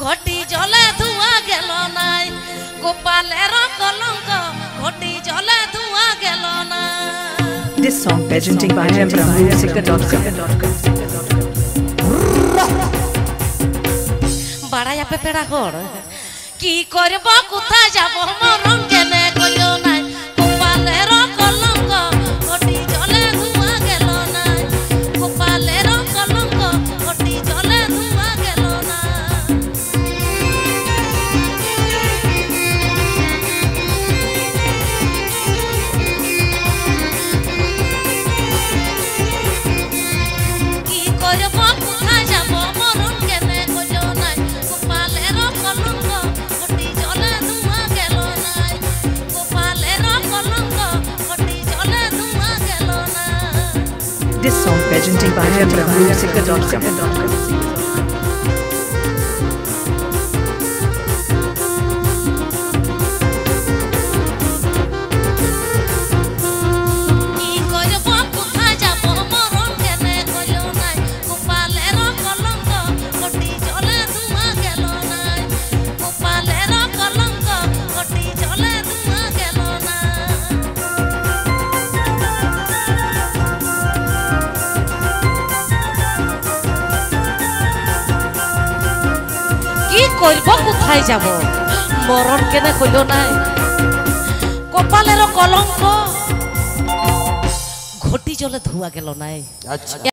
ঘটি জলে ধোয়া গেল নাই গোপালের কলঙ্ক ঘটি জলে ধোয়া গেল না। This song patenting by Musica.com. বাড়াইয়া পেপেড়া ঘর কি করব কোথায় যাব মরণ কেনে কইও নাই গোপালের কলঙ্ক ঘটি জলে ধোয়া গেল নাই গোপালের কলঙ্ক ঘটি জলে ধোয়া গেল না। কি করব কোথায় যাব মরণ কেনে কইও নাই গোপালের কলঙ্ক ঘটি জলে ধোয়া গেল নাই গোপালের কলঙ্ক ঘটি জলে ধোয়া গেল না। This song patenting by Musica.com. করব কোথায় যাব মরণ কেনে কইল নাই কপালের কলঙ্ক ঘটি জলে ধোয়া গেল নাই।